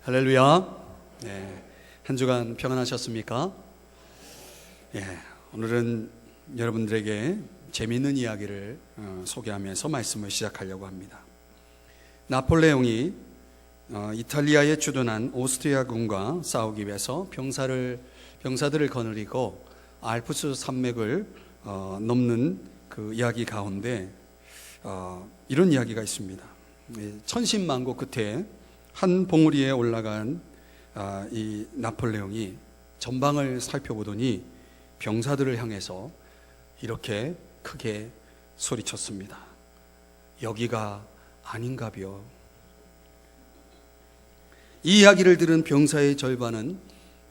할렐루야. 한 주간 평안하셨습니까? 오늘은 여러분들에게 재미있는 이야기를 소개하면서 말씀을 시작하려고 합니다. 나폴레옹이 이탈리아에 주둔한 오스트리아군과 싸우기 위해서 병사들을 거느리고 알프스 산맥을 넘는 그 이야기 가운데 이런 이야기가 있습니다. 천신만고 끝에 한 봉우리에 올라간 이 나폴레옹이 전방을 살펴보더니 병사들을 향해서 이렇게 크게 소리쳤습니다. 여기가 아닌가벼. 이 이야기를 들은 병사의 절반은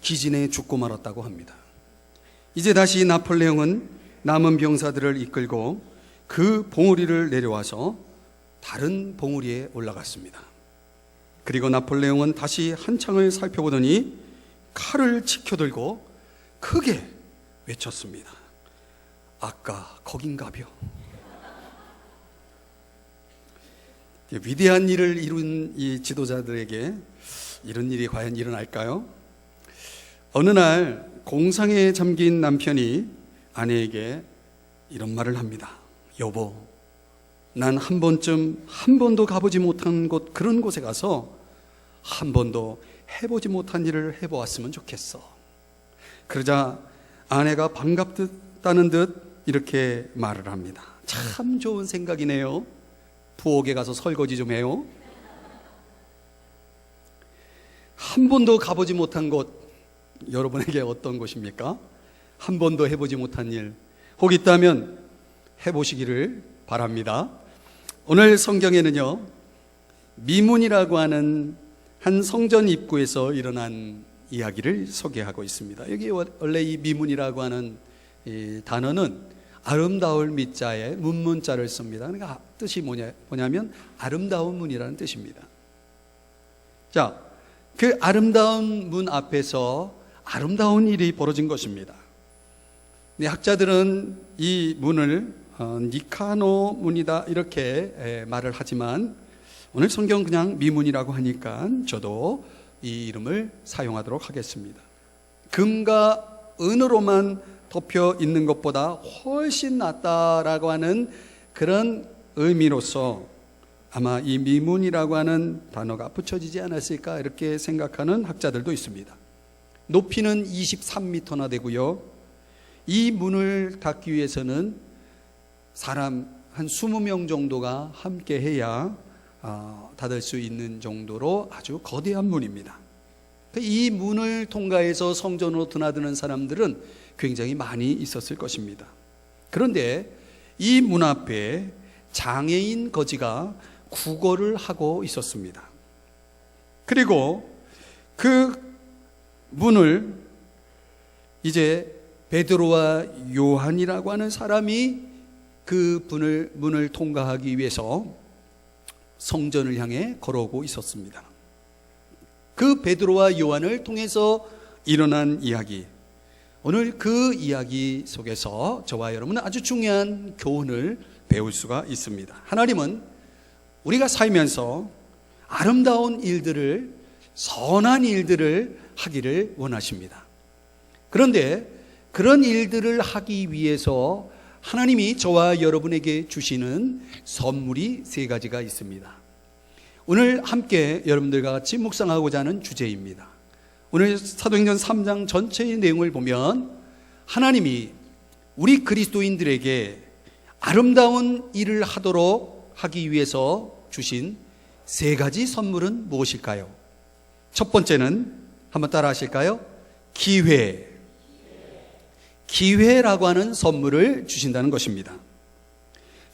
기진에 죽고 말았다고 합니다. 이제 다시 나폴레옹은 남은 병사들을 이끌고 그 봉우리를 내려와서 다른 봉우리에 올라갔습니다. 그리고 나폴레옹은 다시 한창을 살펴보더니 칼을 치켜들고 크게 외쳤습니다. 아까 거긴가벼. 위대한 일을 이룬 이 지도자들에게 이런 일이 과연 일어날까요? 어느 날 공상에 잠긴 남편이 아내에게 이런 말을 합니다. 여보, 난 한 번도 가보지 못한 곳, 그런 곳에 가서 한 번도 해보지 못한 일을 해보았으면 좋겠어. 그러자 아내가 반갑다는 듯 이렇게 말을 합니다. 참 좋은 생각이네요. 부엌에 가서 설거지 좀 해요. 한 번도 가보지 못한 곳, 여러분에게 어떤 곳입니까? 한 번도 해보지 못한 일, 혹 있다면 해보시기를 바랍니다. 오늘 성경에는요, 미문이라고 하는 한 성전 입구에서 일어난 이야기를 소개하고 있습니다. 여기 원래 이 미문이라고 하는 이 단어는 아름다울 미자에 문문자를 씁니다. 그러니까 뜻이 뭐냐면 아름다운 문이라는 뜻입니다. 자, 그 아름다운 문 앞에서 아름다운 일이 벌어진 것입니다. 학자들은 이 문을 니카노 문이다 이렇게 말을 하지만 오늘 성경 그냥 미문이라고 하니까 저도 이 이름을 사용하도록 하겠습니다. 금과 은으로만 덮여 있는 것보다 훨씬 낫다라고 하는 그런 의미로서 아마 이 미문이라고 하는 단어가 붙여지지 않았을까 이렇게 생각하는 학자들도 있습니다. 높이는 23m나 되고요. 이 문을 닫기 위해서는 사람 한 20명 정도가 함께 해야 닫을 수 있는 정도로 아주 거대한 문입니다. 이 문을 통과해서 성전으로 드나드는 사람들은 굉장히 많이 있었을 것입니다. 그런데 이 문 앞에 장애인 거지가 구걸을 하고 있었습니다. 그리고 그 문을 이제 베드로와 요한이라고 하는 사람이 그 문을 통과하기 위해서 성전을 향해 걸어오고 있었습니다. 그 베드로와 요한을 통해서 일어난 이야기, 오늘 그 이야기 속에서 저와 여러분은 아주 중요한 교훈을 배울 수가 있습니다. 하나님은 우리가 살면서 아름다운 일들을, 선한 일들을 하기를 원하십니다. 그런데 그런 일들을 하기 위해서 하나님이 저와 여러분에게 주시는 선물이 세 가지가 있습니다. 오늘 함께 여러분들과 같이 묵상하고자 하는 주제입니다. 오늘 사도행전 3장 전체의 내용을 보면 하나님이 우리 그리스도인들에게 아름다운 일을 하도록 하기 위해서 주신 세 가지 선물은 무엇일까요? 첫 번째는 한번 따라 하실까요? 기회라고 하는 선물을 주신다는 것입니다.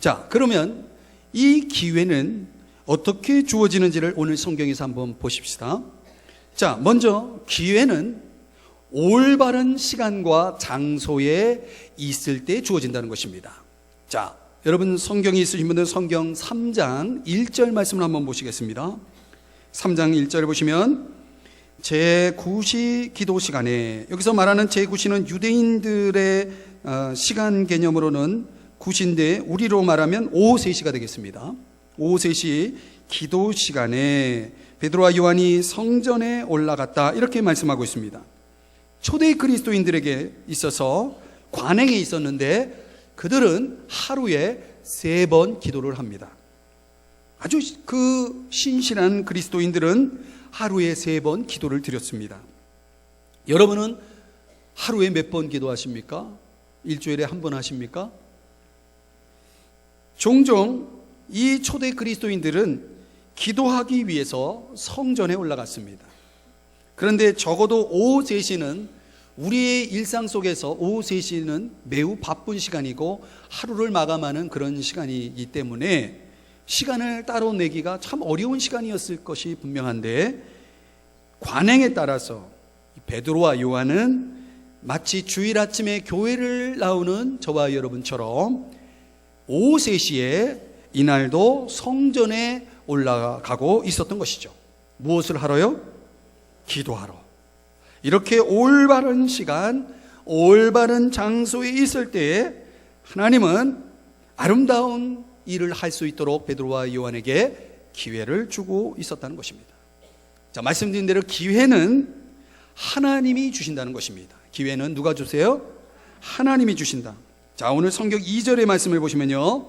자, 그러면 이 기회는 어떻게 주어지는지를 오늘 성경에서 한번 보십시다. 자, 먼저 기회는 올바른 시간과 장소에 있을 때 주어진다는 것입니다. 자, 여러분 성경이 있으신 분들 성경 3장 1절 말씀을 한번 보시겠습니다. 3장 1절을 보시면 제9시 기도 시간에, 여기서 말하는 제9시는 유대인들의 시간 개념으로는 9시인데 우리로 말하면 오후 3시가 되겠습니다. 오후 3시 기도 시간에 베드로와 요한이 성전에 올라갔다 이렇게 말씀하고 있습니다. 초대 그리스도인들에게 있어서 관행에 있었는데 그들은 하루에 3번 기도를 합니다. 아주 그 신실한 그리스도인들은 하루에 3번 기도를 드렸습니다. 여러분은 하루에 몇 번 기도하십니까? 일주일에 한 번 하십니까? 종종 이 초대 그리스도인들은 기도하기 위해서 성전에 올라갔습니다. 그런데 적어도 오후 3시는 우리의 일상 속에서 오후 3시는 매우 바쁜 시간이고 하루를 마감하는 그런 시간이기 때문에 시간을 따로 내기가 참 어려운 시간이었을 것이 분명한데, 관행에 따라서 베드로와 요한은 마치 주일 아침에 교회를 나오는 저와 여러분처럼 오후 3시에 이날도 성전에 올라가고 있었던 것이죠. 무엇을 하러요? 기도하러. 이렇게 올바른 시간, 올바른 장소에 있을 때에 하나님은 아름다운 일을 할 수 있도록 베드로와 요한에게 기회를 주고 있었다는 것입니다. 자, 말씀드린 대로 기회는 하나님이 주신다는 것입니다. 기회는 누가 주세요? 하나님이 주신다. 자, 오늘 성경 2절의 말씀을 보시면요,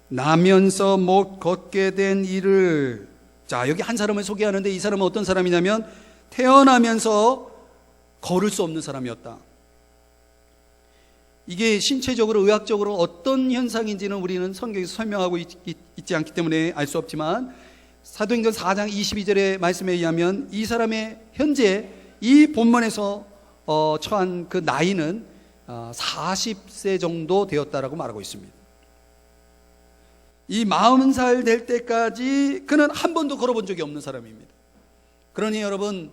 나면서 못 걷게 된 이를, 자, 여기 한 사람을 소개하는데 이 사람은 어떤 사람이냐면 태어나면서 걸을 수 없는 사람이었다. 이게 신체적으로 의학적으로 어떤 현상인지는 우리는 성경에서 설명하고 있지 않기 때문에 알 수 없지만 사도행전 4장 22절의 말씀에 의하면 이 사람의 현재 이 본문에서 처한 그 나이는 40세 정도 되었다라고 말하고 있습니다. 이 40살 될 때까지 그는 한 번도 걸어본 적이 없는 사람입니다. 그러니 여러분,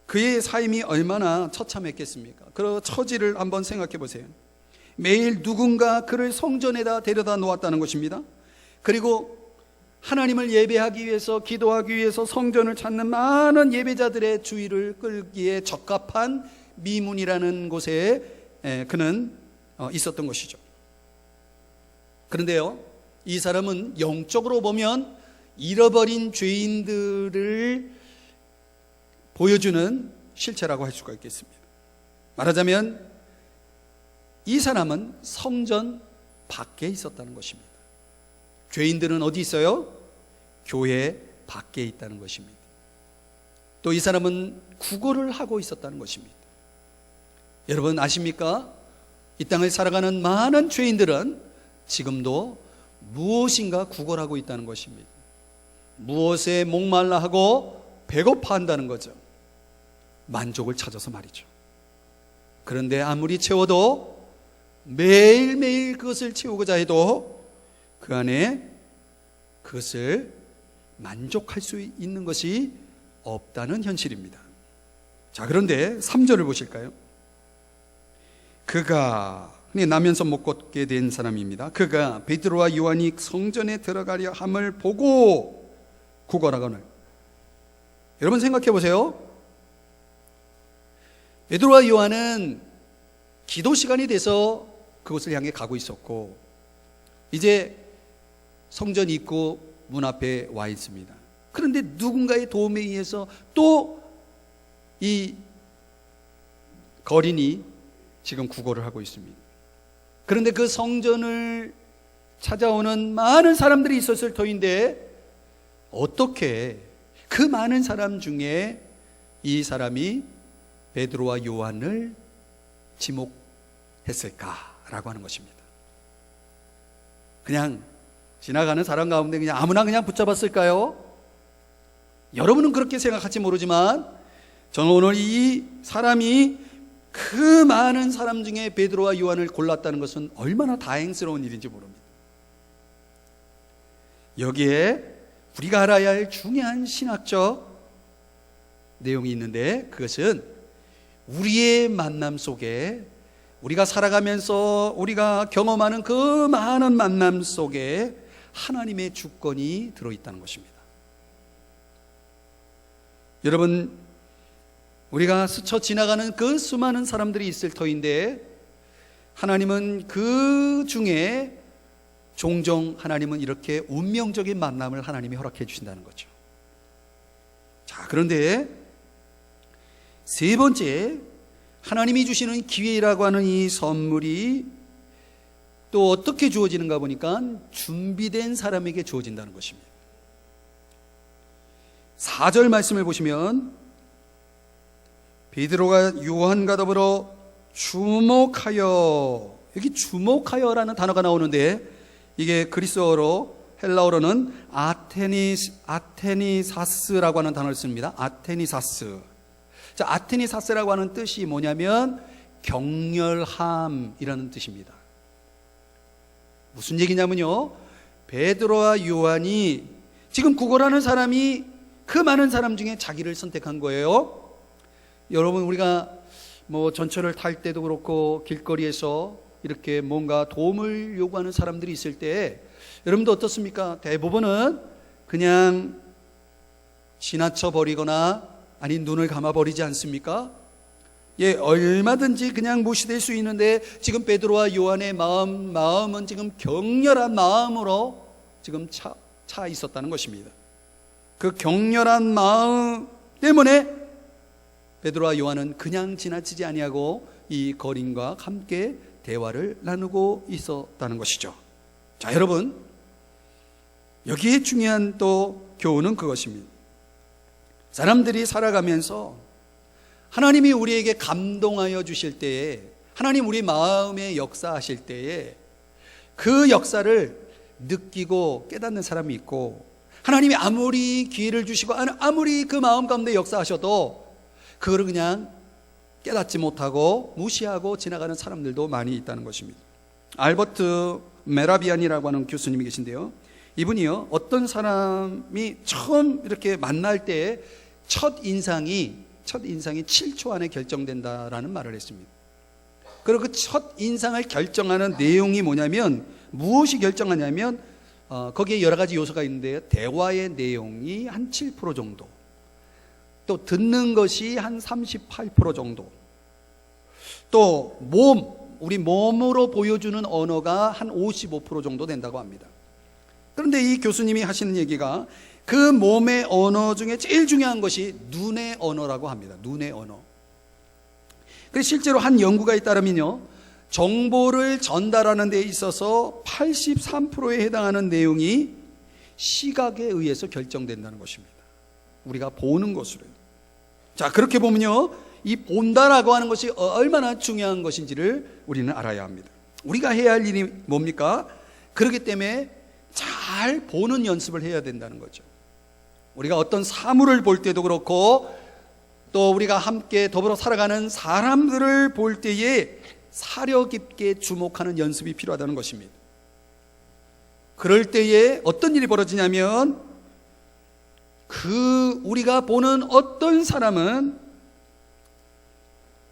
그의 삶이 얼마나 처참했겠습니까? 그 처지를 한번 생각해 보세요. 매일 누군가 그를 성전에다 데려다 놓았다는 것입니다. 그리고 하나님을 예배하기 위해서, 기도하기 위해서 성전을 찾는 많은 예배자들의 주의를 끌기에 적합한 미문이라는 곳에 그는 있었던 것이죠. 그런데요, 이 사람은 영적으로 보면 잃어버린 죄인들을 보여주는 실체라고 할 수가 있겠습니다. 말하자면 이 사람은 성전 밖에 있었다는 것입니다. 죄인들은 어디 있어요? 교회 밖에 있다는 것입니다. 또 이 사람은 구걸을 하고 있었다는 것입니다. 여러분 아십니까? 이 땅을 살아가는 많은 죄인들은 지금도 무엇인가 구걸하고 있다는 것입니다. 무엇에 목말라 하고 배고파한다는 거죠. 만족을 찾아서 말이죠. 그런데 아무리 채워도 매일매일 그것을 채우고자 해도 그 안에 그것을 만족할 수 있는 것이 없다는 현실입니다. 자, 그런데 3절을 보실까요? 그가 나면서 못 걷게 된 사람입니다. 그가 베드로와 요한이 성전에 들어가려 함을 보고 구걸하거늘. 여러분 생각해 보세요. 베드로와 요한은 기도 시간이 돼서 그곳을 향해 가고 있었고 이제 성전 입구 문 앞에 와 있습니다. 그런데 누군가의 도움에 의해서 또 이 거린이 지금 구걸을 하고 있습니다. 그런데 그 성전을 찾아오는 많은 사람들이 있었을 터인데 어떻게 그 많은 사람 중에 이 사람이 베드로와 요한을 지목했을까라고 하는 것입니다. 그냥 지나가는 사람 가운데 그냥 아무나 그냥 붙잡았을까요? 여러분은 그렇게 생각할지 모르지만 저는 오늘 이 사람이 그 많은 사람 중에 베드로와 요한을 골랐다는 것은 얼마나 다행스러운 일인지 모릅니다. 여기에 우리가 알아야 할 중요한 신학적 내용이 있는데 그것은 우리의 만남 속에 우리가 살아가면서 우리가 경험하는 그 많은 만남 속에 하나님의 주권이 들어있다는 것입니다. 여러분, 우리가 스쳐 지나가는 그 수많은 사람들이 있을 터인데 하나님은 그 중에 종종 하나님은 이렇게 운명적인 만남을 하나님이 허락해 주신다는 거죠. 자, 그런데 세 번째, 하나님이 주시는 기회라고 하는 이 선물이 또 어떻게 주어지는가 보니까 준비된 사람에게 주어진다는 것입니다. 4절 말씀을 보시면 베드로가 요한과 더불어 주목하여, 여기 주목하여라는 단어가 나오는데 이게 그리스어로, 헬라어로는 아테니사스라고 하는 단어를 씁니다. 아테니사스. 자, 아테니사스라고 하는 뜻이 뭐냐면 격렬함이라는 뜻입니다. 무슨 얘기냐면요, 베드로와 요한이 지금 구걸하는 사람이 그 많은 사람 중에 자기를 선택한 거예요. 여러분, 우리가 전철을 탈 때도 그렇고 길거리에서 이렇게 뭔가 도움을 요구하는 사람들이 있을 때 여러분도 어떻습니까? 대부분은 그냥 지나쳐 버리거나 아니 눈을 감아 버리지 않습니까? 예, 얼마든지 그냥 무시될 수 있는데 지금 베드로와 요한의 마음은 지금 격렬한 마음으로 지금 차 있었다는 것입니다. 그 격렬한 마음 때문에 베드로와 요한은 그냥 지나치지 아니하고 이 거린과 함께 대화를 나누고 있었다는 것이죠. 자, 여러분, 여기에 중요한 또 교훈은 그것입니다. 사람들이 살아가면서 하나님이 우리에게 감동하여 주실 때에, 하나님 우리 마음에 역사하실 때에 그 역사를 느끼고 깨닫는 사람이 있고, 하나님이 아무리 기회를 주시고 아무리 그 마음 가운데 역사하셔도 그거를 그냥 깨닫지 못하고 무시하고 지나가는 사람들도 많이 있다는 것입니다. 알버트 메라비안이라고 하는 교수님이 계신데요, 이분이요, 어떤 사람이 처음 이렇게 만날 때 첫 인상이 7초 안에 결정된다라는 말을 했습니다. 그리고 그 첫 인상을 결정하는 내용이 뭐냐면, 무엇이 결정하냐면 거기에 여러 가지 요소가 있는데요, 대화의 내용이 한 7% 정도, 또 듣는 것이 한 38% 정도, 또 우리 몸으로 보여주는 언어가 한 55% 정도 된다고 합니다. 그런데 이 교수님이 하시는 얘기가 그 몸의 언어 중에 제일 중요한 것이 눈의 언어라고 합니다. 눈의 언어. 그래서 실제로 한 연구가에 따르면요, 정보를 전달하는 데 있어서 83%에 해당하는 내용이 시각에 의해서 결정된다는 것입니다. 우리가 보는 것으로요. 자, 그렇게 보면요, 이 본다라고 하는 것이 얼마나 중요한 것인지를 우리는 알아야 합니다. 우리가 해야 할 일이 뭡니까? 그렇기 때문에 잘 보는 연습을 해야 된다는 거죠. 우리가 어떤 사물을 볼 때도 그렇고, 또 우리가 함께 더불어 살아가는 사람들을 볼 때에 사려 깊게 주목하는 연습이 필요하다는 것입니다. 그럴 때에 어떤 일이 벌어지냐면, 우리가 보는 어떤 사람은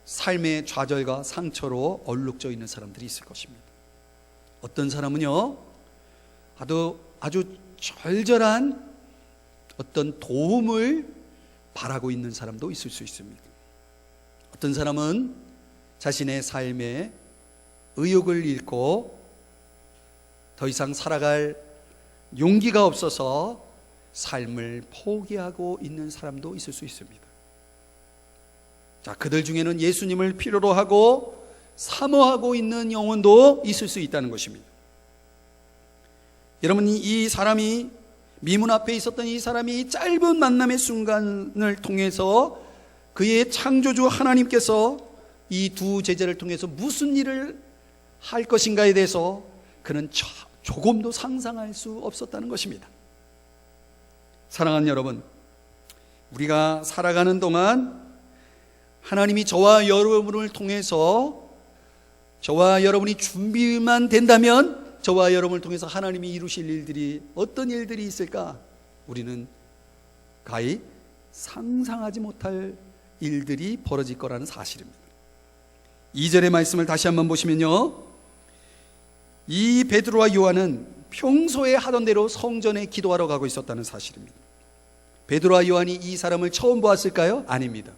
삶의 좌절과 상처로 얼룩져 있는 사람들이 있을 것입니다. 어떤 사람은요, 아주 절절한 어떤 도움을 바라고 있는 사람도 있을 수 있습니다. 어떤 사람은 자신의 삶에 의욕을 잃고 더 이상 살아갈 용기가 없어서 삶을 포기하고 있는 사람도 있을 수 있습니다. 자, 그들 중에는 예수님을 필요로 하고 사모하고 있는 영혼도 있을 수 있다는 것입니다. 여러분, 이 사람이, 미문 앞에 있었던 이 사람이 짧은 만남의 순간을 통해서 그의 창조주 하나님께서 이 두 제자를 통해서 무슨 일을 할 것인가에 대해서 그는 조금도 상상할 수 없었다는 것입니다. 사랑하는 여러분, 우리가 살아가는 동안 하나님이 저와 여러분을 통해서, 저와 여러분이 준비만 된다면 저와 여러분을 통해서 하나님이 이루실 일들이, 어떤 일들이 있을까? 우리는 가히 상상하지 못할 일들이 벌어질 거라는 사실입니다. 2절의 말씀을 다시 한번 보시면요, 이 베드로와 요한은 평소에 하던 대로 성전에 기도하러 가고 있었다는 사실입니다. 베드로와 요한이 이 사람을 처음 보았을까요? 아닙니다.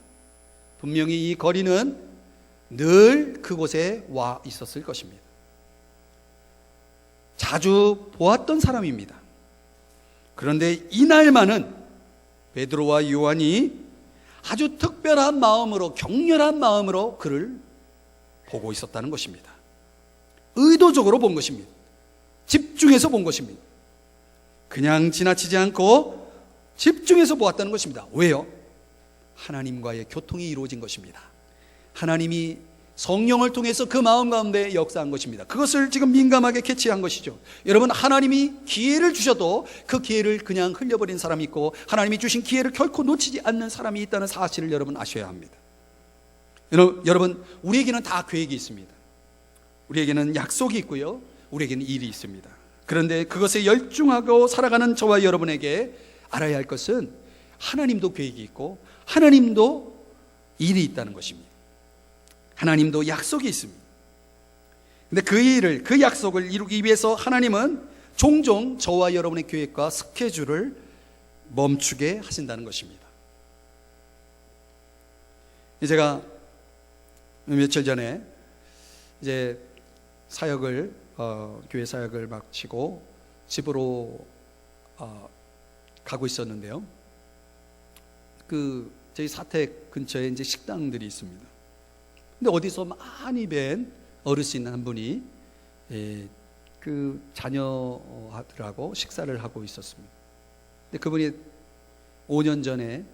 분명히 이 거리는 늘 그곳에 와 있었을 것입니다. 자주 보았던 사람입니다. 그런데 이날만은 베드로와 요한이 아주 특별한 마음으로, 격렬한 마음으로 그를 보고 있었다는 것입니다. 의도적으로 본 것입니다. 집중해서 본 것입니다. 그냥 지나치지 않고 집중해서 보았다는 것입니다. 왜요? 하나님과의 교통이 이루어진 것입니다. 하나님이 성령을 통해서 그 마음 가운데 역사한 것입니다. 그것을 지금 민감하게 캐치한 것이죠. 여러분, 하나님이 기회를 주셔도 그 기회를 그냥 흘려버린 사람이 있고, 하나님이 주신 기회를 결코 놓치지 않는 사람이 있다는 사실을 여러분 아셔야 합니다. 여러분, 우리에게는 다 계획이 있습니다. 우리에게는 약속이 있고요, 우리에게는 일이 있습니다. 그런데 그것에 열중하고 살아가는 저와 여러분에게 알아야 할 것은 하나님도 계획이 있고 하나님도 일이 있다는 것입니다. 하나님도 약속이 있습니다. 근데 그 일을, 그 약속을 이루기 위해서 하나님은 종종 저와 여러분의 계획과 스케줄을 멈추게 하신다는 것입니다. 제가 며칠 전에 이제 사역을 교회 사역을 마치고 집으로 가고 있었는데요. 저희 사택 근처에 이제 식당들이 있습니다. 근데 어디서 많이 뵌 어르신 한 분이 그 자녀들하고 식사를 하고 있었습니다. 근데 그분이 5년 전에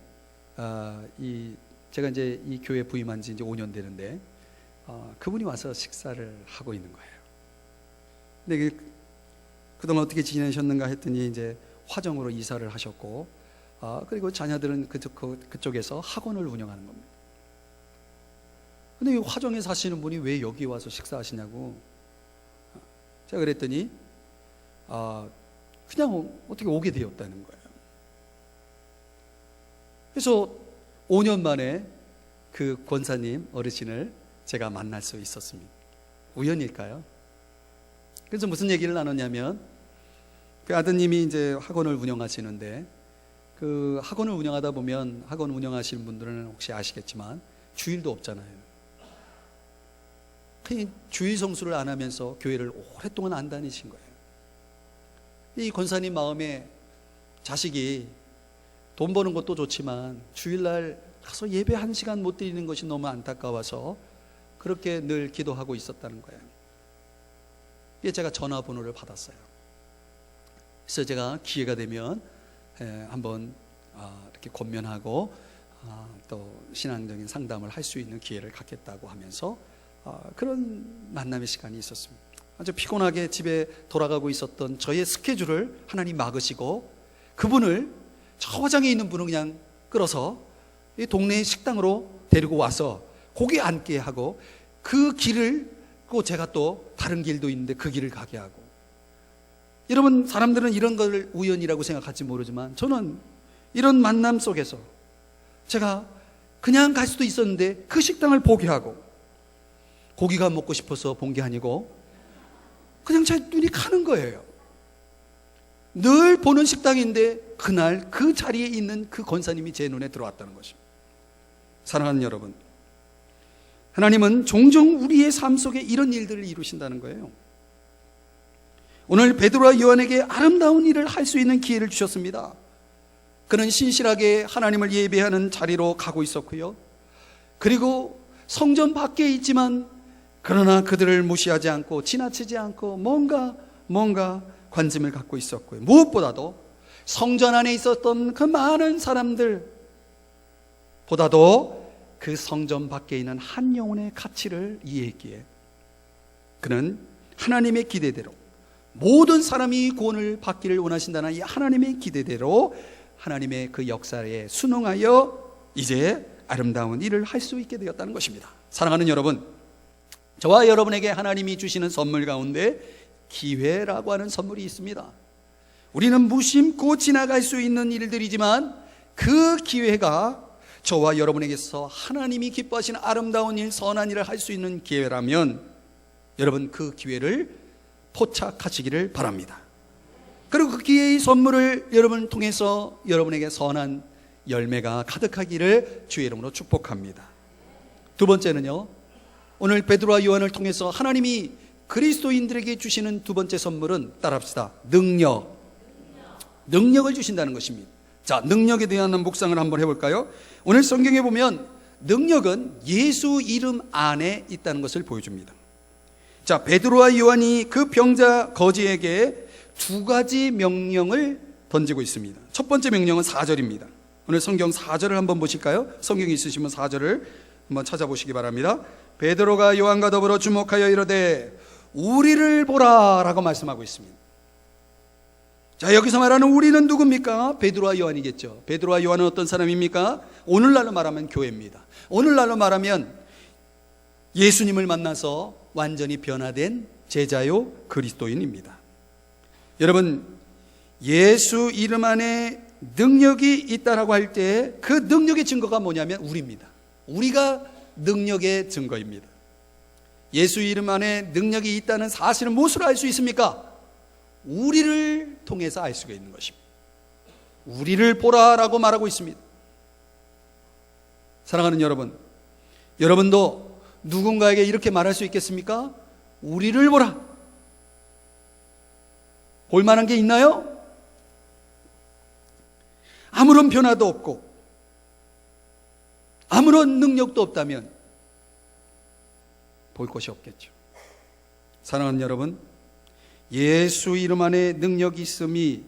제가 이제 이 교회 부임한 지 이제 5년 되는데 그분이 와서 식사를 하고 있는 거예요. 근데 그동안 어떻게 지내셨는가 했더니 이제 화정으로 이사를 하셨고, 그리고 자녀들은 그쪽에서 학원을 운영하는 겁니다. 근데 이 화정에 사시는 분이 왜 여기 와서 식사하시냐고 제가 그랬더니 그냥 어떻게 오게 되었다는 거예요. 그래서 5년 만에 그 권사님 어르신을 제가 만날 수 있었습니다. 우연일까요? 그래서 무슨 얘기를 나눴냐면, 그 아드님이 이제 학원을 운영하시는데, 그 학원을 운영하다 보면, 학원 운영하시는 분들은 혹시 아시겠지만 주일도 없잖아요. 그냥 주일 성수를 안 하면서 교회를 오랫동안 안 다니신 거예요. 이 권사님 마음에 자식이 돈 버는 것도 좋지만 주일날 가서 예배 1시간 못 드리는 것이 너무 안타까워서 그렇게 늘 기도하고 있었다는 거예요. 제가 전화번호를 받았어요. 그래서 제가 기회가 되면 한번 이렇게 권면하고 또 신앙적인 상담을 할 수 있는 기회를 갖겠다고 하면서 그런 만남의 시간이 있었습니다. 아주 피곤하게 집에 돌아가고 있었던 저의 스케줄을 하나님 막으시고, 그분을, 저 화장에 있는 분을 그냥 끌어서 이 동네 식당으로 데리고 와서 고기 앉게 하고, 그 길을, 또 제가 또 다른 길도 있는데 그 길을 가게 하고. 여러분, 사람들은 이런 걸 우연이라고 생각할지 모르지만 저는 이런 만남 속에서 제가 그냥 갈 수도 있었는데 그 식당을 보게 하고, 고기가 먹고 싶어서 본 게 아니고 그냥 제 눈이 가는 거예요. 늘 보는 식당인데 그날 그 자리에 있는 그 권사님이 제 눈에 들어왔다는 것입니다. 사랑하는 여러분, 하나님은 종종 우리의 삶 속에 이런 일들을 이루신다는 거예요. 오늘 베드로와 요한에게 아름다운 일을 할 수 있는 기회를 주셨습니다. 그는 신실하게 하나님을 예배하는 자리로 가고 있었고요, 그리고 성전 밖에 있지만 그러나 그들을 무시하지 않고 지나치지 않고 뭔가 관심을 갖고 있었고요, 무엇보다도 성전 안에 있었던 그 많은 사람들보다도 그 성전 밖에 있는 한 영혼의 가치를 이해했기에 그는 하나님의 기대대로, 모든 사람이 구원을 받기를 원하신다는 이 하나님의 기대대로 하나님의 그 역사에 순응하여 이제 아름다운 일을 할 수 있게 되었다는 것입니다. 사랑하는 여러분, 저와 여러분에게 하나님이 주시는 선물 가운데 기회라고 하는 선물이 있습니다. 우리는 무심코 지나갈 수 있는 일들이지만 그 기회가 저와 여러분에게서 하나님이 기뻐하시는 아름다운 일, 선한 일을 할 수 있는 기회라면 여러분, 그 기회를 포착하시기를 바랍니다. 그리고 그 기회의 선물을 여러분을 통해서 여러분에게 선한 열매가 가득하기를 주의 이름으로 축복합니다. 두 번째는요, 오늘 베드로와 요한을 통해서 하나님이 그리스도인들에게 주시는 두 번째 선물은, 따라합시다, 능력을 주신다는 것입니다. 자, 능력에 대한 묵상을 한번 해볼까요? 오늘 성경에 보면 능력은 예수 이름 안에 있다는 것을 보여줍니다. 자, 베드로와 요한이 그 병자 거지에게 두 가지 명령을 던지고 있습니다. 첫 번째 명령은 4절입니다. 오늘 성경 4절을 한번 보실까요? 성경이 있으시면 4절을 한번 찾아보시기 바랍니다. 베드로가 요한과 더불어 주목하여 이르되 우리를 보라 라고 말씀하고 있습니다. 자, 여기서 말하는 우리는 누굽니까? 베드로와 요한이겠죠. 베드로와 요한은 어떤 사람입니까? 오늘날로 말하면 교회입니다. 오늘날로 말하면 예수님을 만나서 완전히 변화된 제자요 그리스도인입니다. 여러분, 예수 이름 안에 능력이 있다라고 할 때 그 능력의 증거가 뭐냐면 우리입니다. 우리가 능력의 증거입니다. 예수 이름 안에 능력이 있다는 사실은 무엇으로 알 수 있습니까? 우리를 통해서 알 수가 있는 것입니다. 우리를 보라라고 말하고 있습니다. 사랑하는 여러분, 여러분도 누군가에게 이렇게 말할 수 있겠습니까? 우리를 보라. 볼 만한 게 있나요? 아무런 변화도 없고 아무런 능력도 없다면 볼 것이 없겠죠. 사랑하는 여러분, 예수 이름 안에 능력이 있음이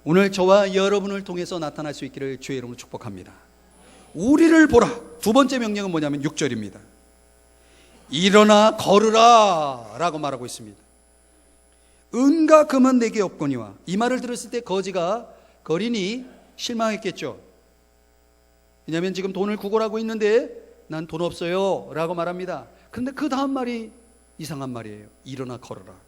오늘 저와 여러분을 통해서 나타날 수 있기를 주의 이름으로 축복합니다. 우리를 보라. 두 번째 명령은 뭐냐면 6절입니다. 일어나 걸으라 라고 말하고 있습니다. 은과 금은 내게 없거니와. 이 말을 들었을 때 거린이 실망했겠죠. 왜냐하면 지금 돈을 구걸하고 있는데 난 돈 없어요 라고 말합니다. 그런데 그 다음 말이 이상한 말이에요. 일어나 걸어라.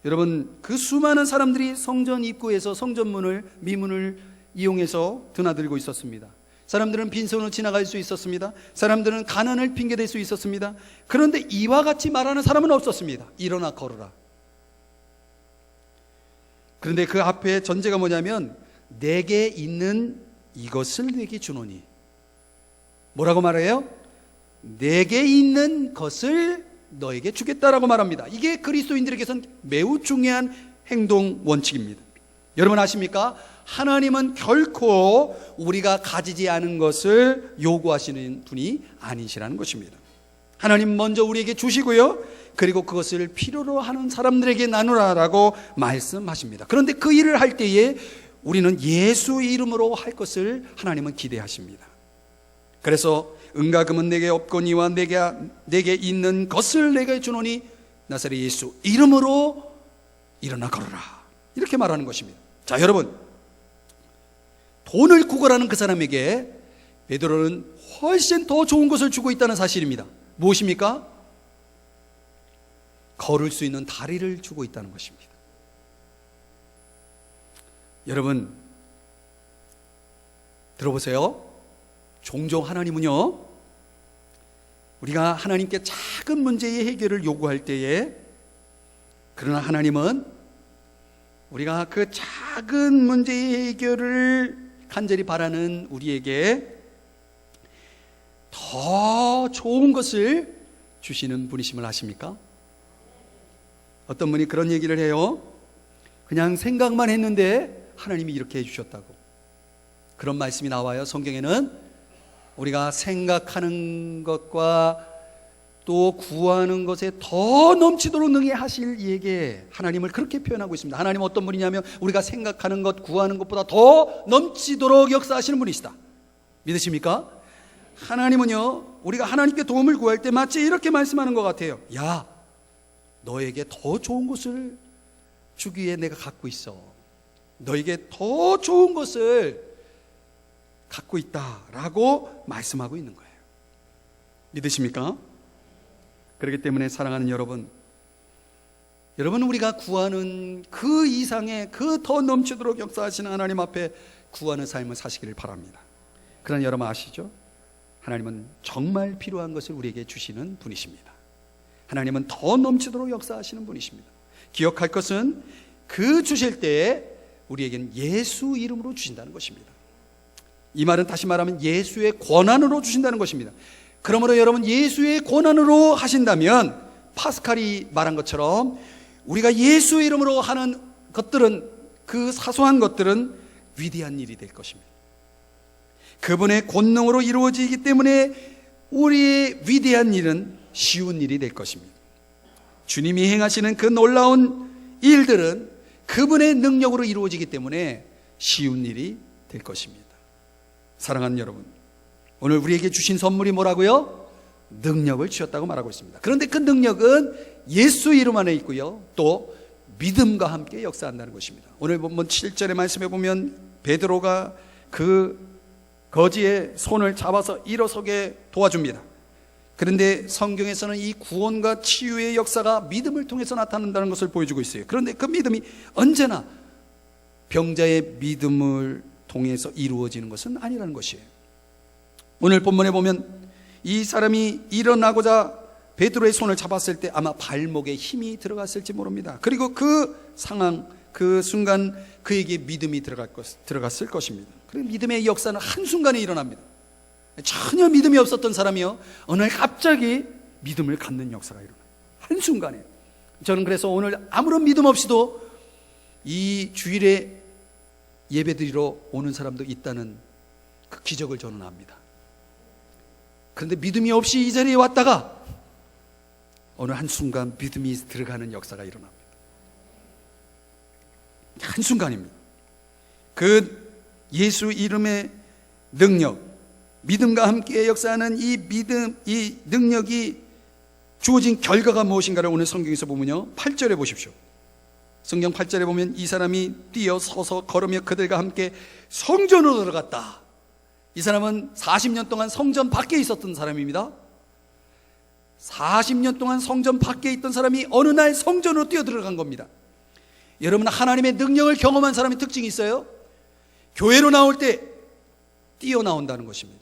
여러분, 그 수많은 사람들이 성전 입구에서 성전문을, 미문을 이용해서 드나들고 있었습니다. 사람들은 빈손으로 지나갈 수 있었습니다. 사람들은 가난을 핑계댈 수 있었습니다. 그런데 이와 같이 말하는 사람은 없었습니다. 일어나 걸어라. 그런데 그 앞에 전제가 뭐냐면 내게 있는 이것을 내게 주노니. 뭐라고 말해요? 내게 있는 것을 너에게 주겠다라고 말합니다. 이게 그리스도인들에게선 매우 중요한 행동 원칙입니다. 여러분 아십니까? 하나님은 결코 우리가 가지지 않은 것을 요구하시는 분이 아니시라는 것입니다. 하나님 먼저 우리에게 주시고요, 그리고 그것을 필요로 하는 사람들에게 나누라라고 말씀하십니다. 그런데 그 일을 할 때에 우리는 예수 이름으로 할 것을 하나님은 기대하십니다. 그래서 은과 금은 내게 없거니와 내게 있는 것을 내게 주노니 나사렛 예수 이름으로 일어나 걸어라, 이렇게 말하는 것입니다. 자, 여러분, 돈을 구걸하는 그 사람에게 베드로는 훨씬 더 좋은 것을 주고 있다는 사실입니다. 무엇입니까? 걸을 수 있는 다리를 주고 있다는 것입니다. 여러분, 들어보세요. 종종 하나님은요, 우리가 하나님께 작은 문제의 해결을 요구할 때에, 그러나 하나님은 우리가 그 작은 문제의 해결을 간절히 바라는 우리에게 더 좋은 것을 주시는 분이심을 아십니까? 어떤 분이 그런 얘기를 해요. 그냥 생각만 했는데 하나님이 이렇게 해주셨다고. 그런 말씀이 나와요. 성경에는 우리가 생각하는 것과 또 구하는 것에 더 넘치도록 능히 하실 이에게 하나님을 그렇게 표현하고 있습니다. 하나님은 어떤 분이냐면 우리가 생각하는 것, 구하는 것보다 더 넘치도록 역사하시는 분이시다. 믿으십니까? 하나님은요, 우리가 하나님께 도움을 구할 때 마치 이렇게 말씀하는 것 같아요. 야, 너에게 더 좋은 것을 주기에 내가 갖고 있어. 너에게 더 좋은 것을 갖고 있다라고 말씀하고 있는 거예요. 믿으십니까? 그렇기 때문에 사랑하는 여러분, 우리가 구하는 그 이상의 그 더 넘치도록 역사하시는 하나님 앞에 구하는 삶을 사시기를 바랍니다. 그러나 여러분 아시죠? 하나님은 정말 필요한 것을 우리에게 주시는 분이십니다. 하나님은 더 넘치도록 역사하시는 분이십니다. 기억할 것은 그 주실 때에 우리에게는 예수 이름으로 주신다는 것입니다. 이 말은 다시 말하면 예수의 권한으로 주신다는 것입니다. 그러므로 여러분, 예수의 권한으로 하신다면 파스칼이 말한 것처럼 우리가 예수 이름으로 하는 것들은, 그 사소한 것들은 위대한 일이 될 것입니다. 그분의 권능으로 이루어지기 때문에 우리의 위대한 일은 쉬운 일이 될 것입니다. 주님이 행하시는 그 놀라운 일들은 그분의 능력으로 이루어지기 때문에 쉬운 일이 될 것입니다. 사랑하는 여러분, 오늘 우리에게 주신 선물이 뭐라고요? 능력을 주셨다고 말하고 있습니다. 그런데 그 능력은 예수 이름 안에 있고요, 또 믿음과 함께 역사한다는 것입니다. 오늘 본문 7절의 말씀에 보면 베드로가 그 거지의 손을 잡아서 일어서게 도와줍니다. 그런데 성경에서는 이 구원과 치유의 역사가 믿음을 통해서 나타난다는 것을 보여주고 있어요. 그런데 그 믿음이 언제나 병자의 믿음을 통해서 이루어지는 것은 아니라는 것이에요. 오늘 본문에 보면 이 사람이 일어나고자 베드로의 손을 잡았을 때 아마 발목에 힘이 들어갔을지 모릅니다. 그리고 그 상황, 그 순간 그에게 믿음이 들어갔을 것입니다. 그리고 믿음의 역사는 한순간에 일어납니다. 전혀 믿음이 없었던 사람이요, 어느 날 갑자기 믿음을 갖는 역사가 일어나요. 한순간에. 저는 그래서 오늘 아무런 믿음 없이도 이 주일에 예배드리러 오는 사람도 있다는 그 기적을 저는 압니다. 그런데 믿음이 없이 이 자리에 왔다가 어느 한순간 믿음이 들어가는 역사가 일어납니다. 한순간입니다. 그 예수 이름의 능력, 믿음과 함께 역사하는 이 믿음, 이 능력이 주어진 결과가 무엇인가를 오늘 성경에서 보면요, 8절에 보십시오. 성경 8절에 보면 이 사람이 뛰어 서서 걸으며 그들과 함께 성전으로 들어갔다. 이 사람은 40년 동안 성전 밖에 있었던 사람입니다. 40년 동안 성전 밖에 있던 사람이 어느 날 성전으로 뛰어 들어간 겁니다. 여러분, 하나님의 능력을 경험한 사람의 특징이 있어요. 교회로 나올 때 뛰어 나온다는 것입니다.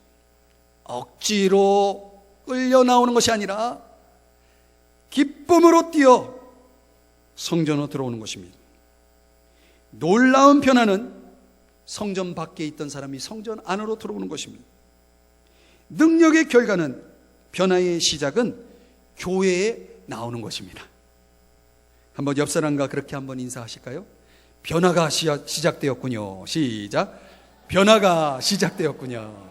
억지로 끌려 나오는 것이 아니라 기쁨으로 뛰어 성전으로 들어오는 것입니다. 놀라운 변화는 성전 밖에 있던 사람이 성전 안으로 들어오는 것입니다. 능력의 결과는, 변화의 시작은 교회에 나오는 것입니다. 한번 옆 사람과 그렇게 한번 인사하실까요? 변화가 시작되었군요. 시작. 변화가 시작되었군요.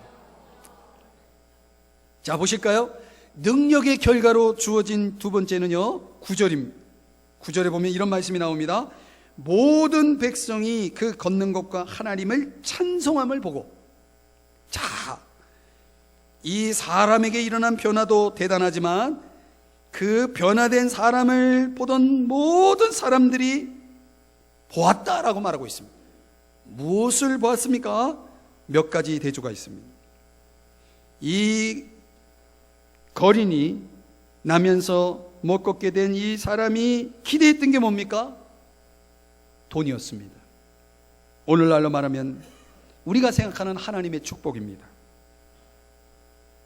자, 보실까요? 능력의 결과로 주어진 두 번째는요, 9절에 보면 이런 말씀이 나옵니다. 모든 백성이 그 걷는 것과 하나님을 찬송함을 보고. 자, 이 사람에게 일어난 변화도 대단하지만 그 변화된 사람을 보던 모든 사람들이 보았다라고 말하고 있습니다. 무엇을 보았습니까? 몇 가지 대조가 있습니다. 이 거린이 나면서 못 걷게 된 이 사람이 기대했던 게 뭡니까? 돈이었습니다. 오늘날로 말하면 우리가 생각하는 하나님의 축복입니다.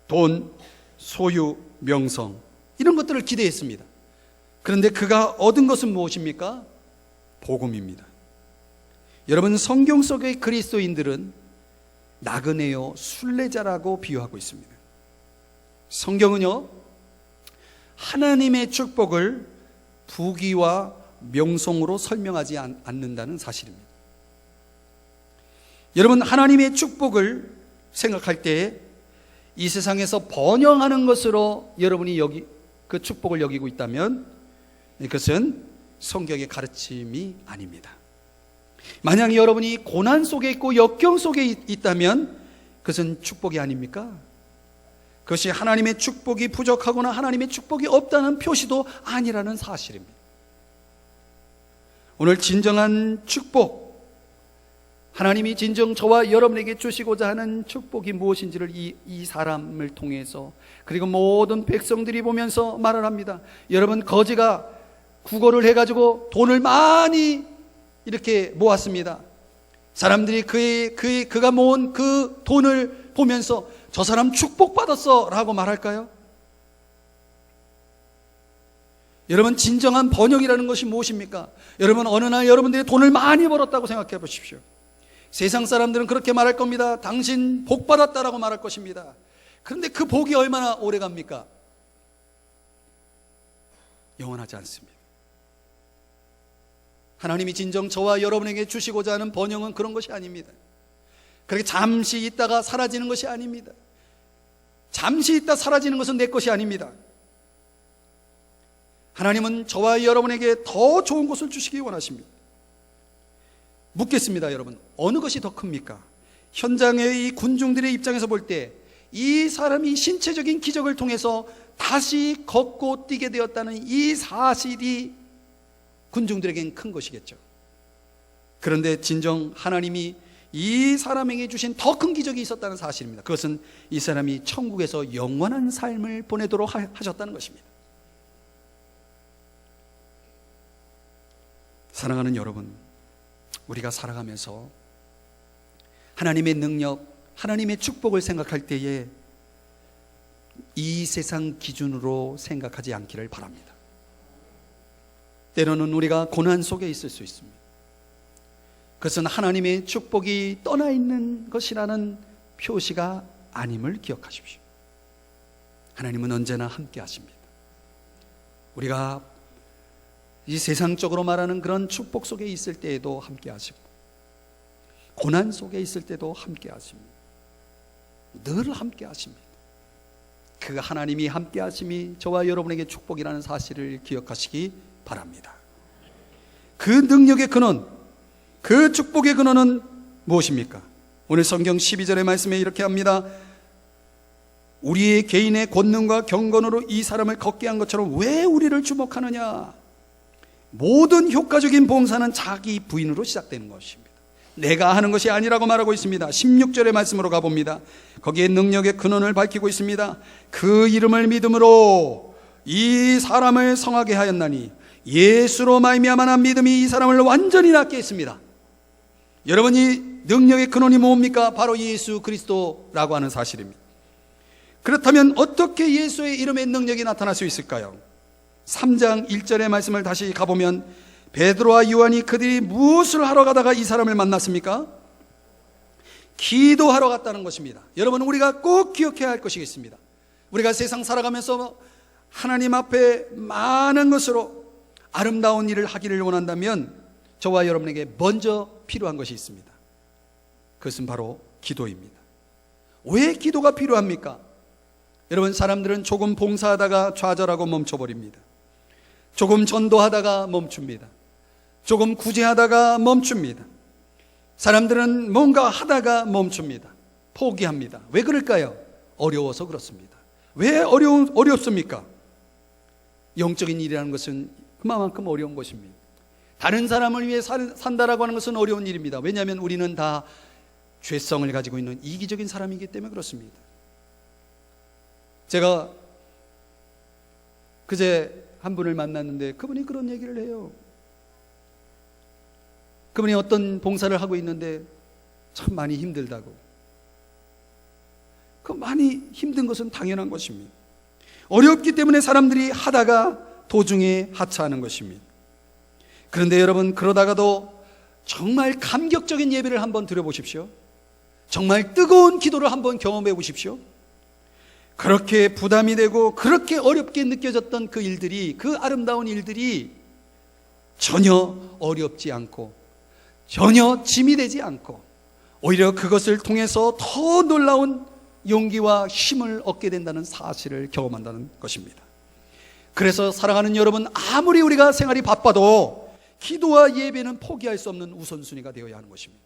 돈, 소유, 명성, 이런 것들을 기대했습니다. 그런데 그가 얻은 것은 무엇입니까? 복음입니다. 여러분, 성경 속의 그리스도인들은 나그네요, 순례자라고 비유하고 있습니다. 성경은요, 하나님의 축복을 부귀와 명성으로 설명하지 않는다는 사실입니다. 여러분, 하나님의 축복을 생각할 때 이 세상에서 번영하는 것으로 여러분이 그 축복을 여기고 있다면 이것은 성경의 가르침이 아닙니다. 만약 여러분이 고난 속에 있고 역경 속에 있다면 그것은 축복이 아닙니까? 그것이 하나님의 축복이 부족하거나 하나님의 축복이 없다는 표시도 아니라는 사실입니다. 오늘 진정한 축복, 하나님이 진정 저와 여러분에게 주시고자 하는 축복이 무엇인지를 이 사람을 통해서, 그리고 모든 백성들이 보면서 말을 합니다. 여러분, 거지가 구걸을 해가지고 돈을 많이 이렇게 모았습니다. 사람들이 그가 모은 그 돈을 보면서 저 사람 축복받았어 라고 말할까요? 여러분, 진정한 번영이라는 것이 무엇입니까? 여러분, 어느 날 여러분들이 돈을 많이 벌었다고 생각해 보십시오. 세상 사람들은 그렇게 말할 겁니다. 당신 복 받았다라고 말할 것입니다. 그런데 그 복이 얼마나 오래 갑니까? 영원하지 않습니다. 하나님이 진정 저와 여러분에게 주시고자 하는 번영은 그런 것이 아닙니다. 그렇게 잠시 있다가 사라지는 것이 아닙니다. 잠시 있다 사라지는 것은 내 것이 아닙니다. 하나님은 저와 여러분에게 더 좋은 것을 주시기 원하십니다. 묻겠습니다, 여러분. 어느 것이 더 큽니까? 현장의 이 군중들의 입장에서 볼 때 이 사람이 신체적인 기적을 통해서 다시 걷고 뛰게 되었다는 이 사실이 군중들에겐 큰 것이겠죠. 그런데 진정 하나님이 이 사람에게 주신 더 큰 기적이 있었다는 사실입니다. 그것은 이 사람이 천국에서 영원한 삶을 보내도록 하셨다는 것입니다. 사랑하는 여러분, 우리가 살아가면서 하나님의 능력, 하나님의 축복을 생각할 때에 이 세상 기준으로 생각하지 않기를 바랍니다. 때로는 우리가 고난 속에 있을 수 있습니다. 그것은 하나님의 축복이 떠나 있는 것이라는 표시가 아님을 기억하십시오. 하나님은 언제나 함께 하십니다. 우리가 이 세상적으로 말하는 그런 축복 속에 있을 때에도 함께 하시고, 고난 속에 있을 때도 함께 하십니다. 늘 함께 하십니다. 그 하나님이 함께 하심이 저와 여러분에게 축복이라는 사실을 기억하시기 바랍니다. 그 능력의 근원, 그 축복의 근원은 무엇입니까? 오늘 성경 12절의 말씀에 이렇게 합니다. 우리의 개인의 권능과 경건으로 이 사람을 걷게 한 것처럼 왜 우리를 주목하느냐? 모든 효과적인 봉사는 자기 부인으로 시작되는 것입니다. 내가 하는 것이 아니라고 말하고 있습니다. 16절의 말씀으로 가봅니다. 거기에 능력의 근원을 밝히고 있습니다. 그 이름을 믿음으로 이 사람을 성하게 하였나니 예수로 말미암아 믿음이 이 사람을 완전히 낫게 했습니다. 여러분, 이 능력의 근원이 뭡니까? 바로 예수 그리스도라고 하는 사실입니다. 그렇다면 어떻게 예수의 이름의 능력이 나타날 수 있을까요? 3장 1절의 말씀을 다시 가보면 베드로와 요한이 그들이 무엇을 하러 가다가 이 사람을 만났습니까? 기도하러 갔다는 것입니다. 여러분, 우리가 꼭 기억해야 할 것이 있습니다. 우리가 세상 살아가면서 하나님 앞에 많은 것으로 아름다운 일을 하기를 원한다면 저와 여러분에게 먼저 필요한 것이 있습니다. 그것은 바로 기도입니다. 왜 기도가 필요합니까? 여러분, 사람들은 조금 봉사하다가 좌절하고 멈춰버립니다. 조금 전도하다가 멈춥니다. 조금 구제하다가 멈춥니다. 사람들은 뭔가 하다가 멈춥니다. 포기합니다. 왜 그럴까요? 어려워서 그렇습니다. 왜 어렵습니까? 영적인 일이라는 것은 그만큼 어려운 것입니다. 다른 사람을 위해 산다라고 하는 것은 어려운 일입니다. 왜냐하면 우리는 다 죄성을 가지고 있는 이기적인 사람이기 때문에 그렇습니다. 제가 그제 한 분을 만났는데 그분이 그런 얘기를 해요. 그분이 어떤 봉사를 하고 있는데 참 많이 힘들다고. 그 많이 힘든 것은 당연한 것입니다. 어렵기 때문에 사람들이 하다가 도중에 하차하는 것입니다. 그런데 여러분, 그러다가도 정말 감격적인 예배를 한번 드려보십시오. 정말 뜨거운 기도를 한번 경험해 보십시오. 그렇게 부담이 되고 그렇게 어렵게 느껴졌던 그 일들이, 그 아름다운 일들이 전혀 어렵지 않고 전혀 짐이 되지 않고 오히려 그것을 통해서 더 놀라운 용기와 힘을 얻게 된다는 사실을 경험한다는 것입니다. 그래서 사랑하는 여러분, 아무리 우리가 생활이 바빠도 기도와 예배는 포기할 수 없는 우선순위가 되어야 하는 것입니다.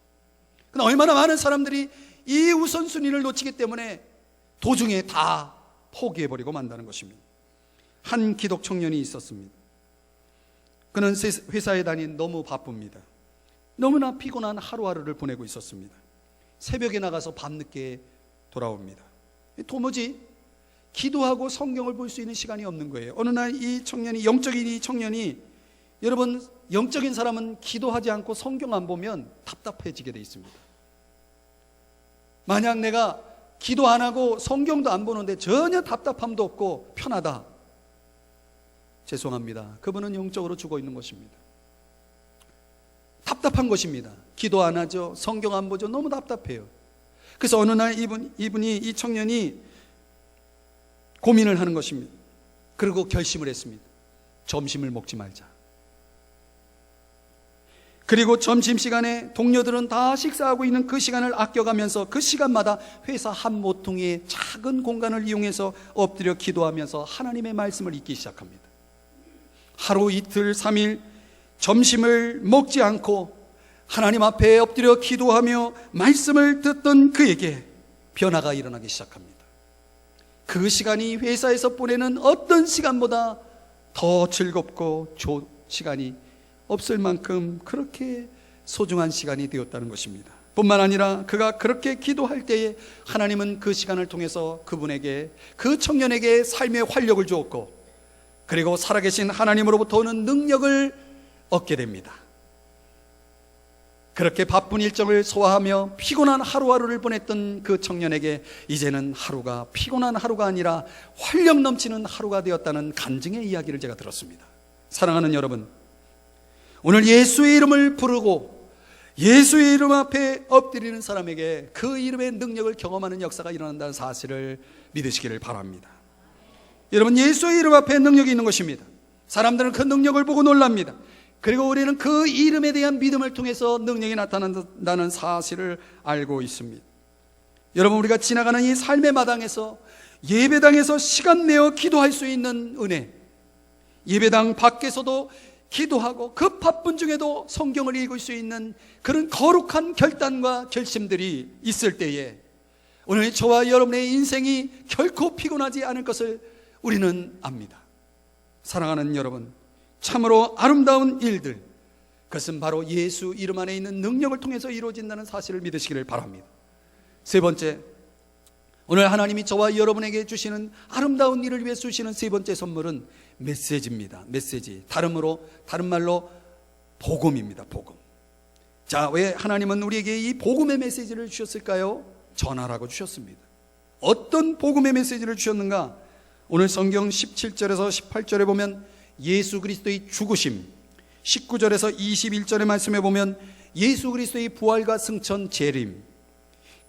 그러나 얼마나 많은 사람들이 이 우선순위를 놓치기 때문에 도중에 다 포기해버리고 만다는 것입니다. 한 기독 청년이 있었습니다. 그는 회사에 다닌 너무 바쁩니다. 너무나 피곤한 하루하루를 보내고 있었습니다. 새벽에 나가서 밤늦게 돌아옵니다. 도무지 기도하고 성경을 볼 수 있는 시간이 없는 거예요. 어느 날 이 청년이, 영적인 이 청년이, 여러분, 영적인 사람은 기도하지 않고 성경 안 보면 답답해지게 돼 있습니다. 만약 내가 기도 안 하고 성경도 안 보는데 전혀 답답함도 없고 편하다, 죄송합니다. 그분은 영적으로 죽어 있는 것입니다. 답답한 것입니다. 기도 안 하죠, 성경 안 보죠, 너무 답답해요. 그래서 어느 날 이 청년이 고민을 하는 것입니다. 그리고 결심을 했습니다. 점심을 먹지 말자. 그리고 점심시간에 동료들은 다 식사하고 있는 그 시간을 아껴가면서 그 시간마다 회사 한 모퉁이의 작은 공간을 이용해서 엎드려 기도하면서 하나님의 말씀을 읽기 시작합니다. 하루 이틀 3일 점심을 먹지 않고 하나님 앞에 엎드려 기도하며 말씀을 듣던 그에게 변화가 일어나기 시작합니다. 그 시간이 회사에서 보내는 어떤 시간보다 더 즐겁고 좋은 시간이 없을 만큼 그렇게 소중한 시간이 되었다는 것입니다. 뿐만 아니라 그가 그렇게 기도할 때에 하나님은 그 시간을 통해서 그분에게, 그 청년에게 삶의 활력을 주었고, 그리고 살아계신 하나님으로부터 오는 능력을 얻게 됩니다. 그렇게 바쁜 일정을 소화하며 피곤한 하루하루를 보냈던 그 청년에게 이제는 하루가 피곤한 하루가 아니라 활력 넘치는 하루가 되었다는 간증의 이야기를 제가 들었습니다. 사랑하는 여러분, 오늘 예수의 이름을 부르고 예수의 이름 앞에 엎드리는 사람에게 그 이름의 능력을 경험하는 역사가 일어난다는 사실을 믿으시기를 바랍니다. 여러분, 예수의 이름 앞에 능력이 있는 것입니다. 사람들은 그 능력을 보고 놀랍니다. 그리고 우리는 그 이름에 대한 믿음을 통해서 능력이 나타난다는 사실을 알고 있습니다. 여러분, 우리가 지나가는 이 삶의 마당에서, 예배당에서 시간 내어 기도할 수 있는 은혜, 예배당 밖에서도 기도하고 그 바쁜 중에도 성경을 읽을 수 있는 그런 거룩한 결단과 결심들이 있을 때에 오늘 저와 여러분의 인생이 결코 피곤하지 않을 것을 우리는 압니다. 사랑하는 여러분, 참으로 아름다운 일들, 그것은 바로 예수 이름 안에 있는 능력을 통해서 이루어진다는 사실을 믿으시기를 바랍니다. 세 번째, 오늘 하나님이 저와 여러분에게 주시는 아름다운 일을 위해 주시는 세 번째 선물은 메시지입니다. 메시지, 다른 말로 복음입니다. 복음. 자, 왜 하나님은 우리에게 이 복음의 메시지를 주셨을까요? 전하라고 주셨습니다. 어떤 복음의 메시지를 주셨는가? 오늘 성경 17절에서 18절에 보면 예수 그리스도의 죽으심, 19절에서 21절의 말씀에 보면 예수 그리스도의 부활과 승천, 재림,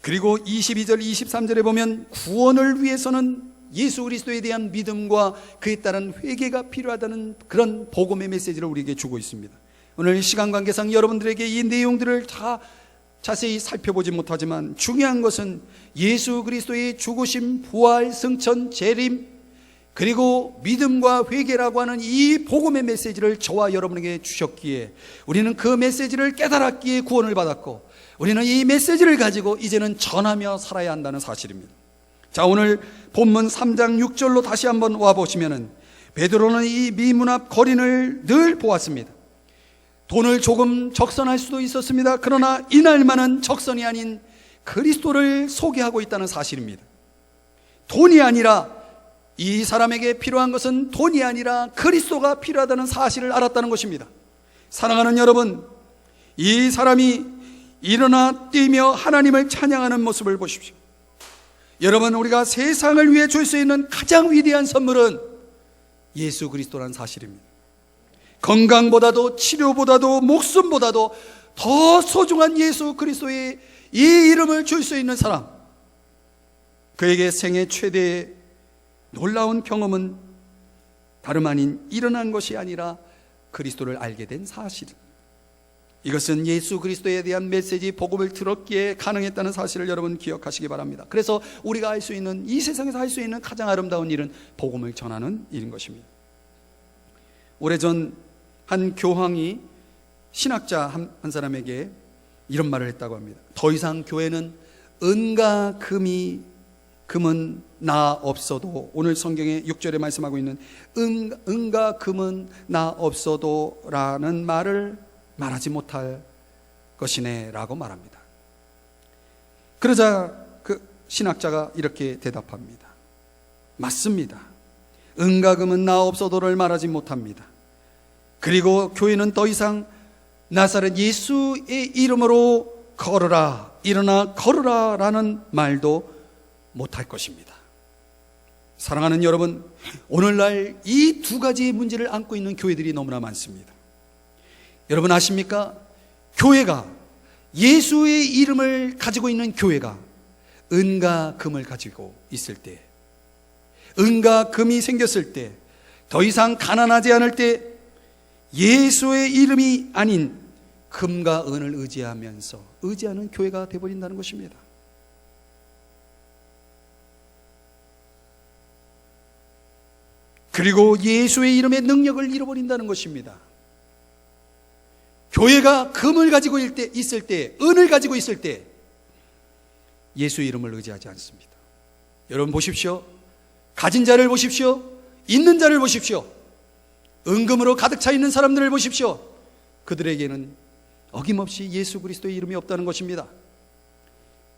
그리고 22절 23절에 보면 구원을 위해서는 예수 그리스도에 대한 믿음과 그에 따른 회개가 필요하다는 그런 복음의 메시지를 우리에게 주고 있습니다. 오늘 시간 관계상 여러분들에게 이 내용들을 다 자세히 살펴보지 못하지만 중요한 것은 예수 그리스도의 죽으심, 부활, 승천, 재림, 그리고 믿음과 회개라고 하는 이 복음의 메시지를 저와 여러분에게 주셨기에 우리는 그 메시지를 깨달았기에 구원을 받았고, 우리는 이 메시지를 가지고 이제는 전하며 살아야 한다는 사실입니다. 자, 오늘 본문 3장 6절로 다시 한번 와보시면은 베드로는 이 미문 앞 거린을 늘 보았습니다. 돈을 조금 적선할 수도 있었습니다. 그러나 이날만은 적선이 아닌 그리스도를 소개하고 있다는 사실입니다. 돈이 아니라, 이 사람에게 필요한 것은 돈이 아니라 그리스도가 필요하다는 사실을 알았다는 것입니다. 사랑하는 여러분, 이 사람이 일어나 뛰며 하나님을 찬양하는 모습을 보십시오. 여러분, 우리가 세상을 위해 줄 수 있는 가장 위대한 선물은 예수 그리스도라는 사실입니다. 건강보다도 치료보다도 목숨보다도 더 소중한 예수 그리스도의 이 이름을 줄 수 있는 사람, 그에게 생애 최대의 놀라운 경험은 다름 아닌 일어난 것이 아니라 그리스도를 알게 된 사실, 이것은 예수 그리스도에 대한 메시지, 복음을 들었기에 가능했다는 사실을 여러분 기억하시기 바랍니다. 그래서 우리가 할 수 있는, 이 세상에서 할 수 있는 가장 아름다운 일은 복음을 전하는 일인 것입니다. 오래전 한 교황이 신학자 한 사람에게 이런 말을 했다고 합니다. 더 이상 교회는 은과 금은 나 없어도, 오늘 성경의 6절에 말씀하고 있는 은과 금은 나 없어도 라는 말을 말하지 못할 것이네 라고 말합니다. 그러자 그 신학자가 이렇게 대답합니다. 맞습니다. 은과 금은 나 없어도를 말하지 못합니다. 그리고 교회는 더 이상 나사렛 예수의 이름으로 걸어라, 일어나 걸어라 라는 말도 못할 것입니다. 사랑하는 여러분, 오늘날 이 두 가지의 문제를 안고 있는 교회들이 너무나 많습니다. 여러분 아십니까? 교회가, 예수의 이름을 가지고 있는 교회가 은과 금을 가지고 있을 때, 은과 금이 생겼을 때, 더 이상 가난하지 않을 때, 예수의 이름이 아닌 금과 은을 의지하면서 의지하는 교회가 되어버린다는 것입니다. 그리고 예수의 이름의 능력을 잃어버린다는 것입니다. 교회가 금을 가지고 있을 때, 은을 가지고 있을 때 예수의 이름을 의지하지 않습니다. 여러분 보십시오. 가진 자를 보십시오. 있는 자를 보십시오. 은금으로 가득 차 있는 사람들을 보십시오. 그들에게는 어김없이 예수 그리스도의 이름이 없다는 것입니다.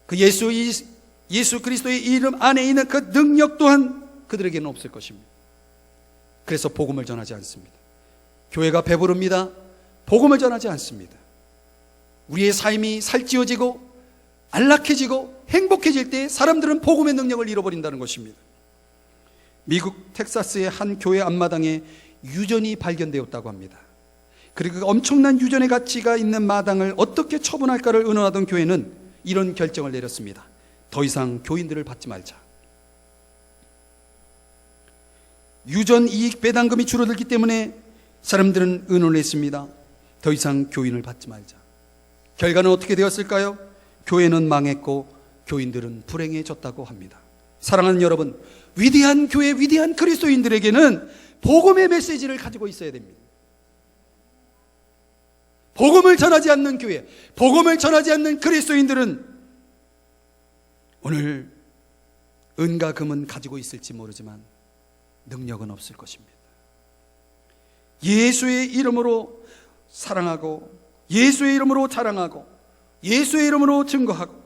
그 예수 그리스도의 이름 안에 있는 그 능력 또한 그들에게는 없을 것입니다. 그래서 복음을 전하지 않습니다. 교회가 배부릅니다. 복음을 전하지 않습니다. 우리의 삶이 살찌워지고 안락해지고 행복해질 때 사람들은 복음의 능력을 잃어버린다는 것입니다. 미국 텍사스의 한 교회 앞마당에 유전이 발견되었다고 합니다. 그리고 그 엄청난 유전의 가치가 있는 마당을 어떻게 처분할까를 의논하던 교회는 이런 결정을 내렸습니다. 더 이상 교인들을 받지 말자. 유전 이익 배당금이 줄어들기 때문에 사람들은 의논을 했습니다. 더 이상 교인을 받지 말자. 결과는 어떻게 되었을까요? 교회는 망했고 교인들은 불행해졌다고 합니다. 사랑하는 여러분, 위대한 교회, 위대한 그리스도인들에게는 복음의 메시지를 가지고 있어야 됩니다. 복음을 전하지 않는 교회, 복음을 전하지 않는 그리스도인들은 오늘 은과 금은 가지고 있을지 모르지만 능력은 없을 것입니다. 예수의 이름으로 사랑하고 예수의 이름으로 자랑하고 예수의 이름으로 증거하고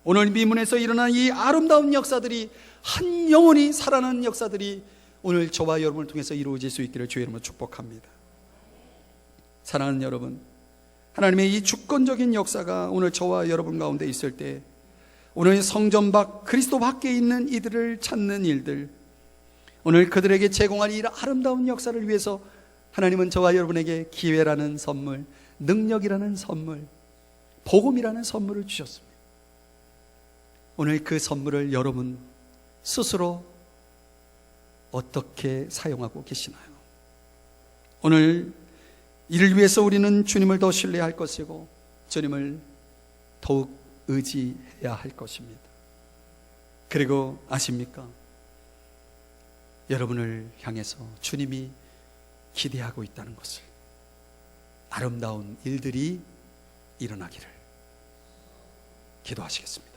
오늘 미문에서 일어난 이 아름다운 역사들이 한 영혼이 살아나는 역사들이 오늘 저와 여러분을 통해서 이루어질 수 있기를 주의 이름으로 축복합니다. 사랑하는 여러분, 하나님의 이 주권적인 역사가 오늘 저와 여러분 가운데 있을 때 오늘 성전 밖 그리스도 밖에 있는 이들을 찾는 일들, 오늘 그들에게 제공할 이 아름다운 역사를 위해서 하나님은 저와 여러분에게 기회라는 선물, 능력이라는 선물, 복음이라는 선물을 주셨습니다. 오늘 그 선물을 여러분 스스로 어떻게 사용하고 계시나요? 오늘 이를 위해서 우리는 주님을 더 신뢰할 것이고 주님을 더욱 의지해야 할 것입니다. 그리고 아십니까? 여러분을 향해서 주님이 기대하고 있다는 것을, 아름다운 일들이 일어나기를 기도하시겠습니다.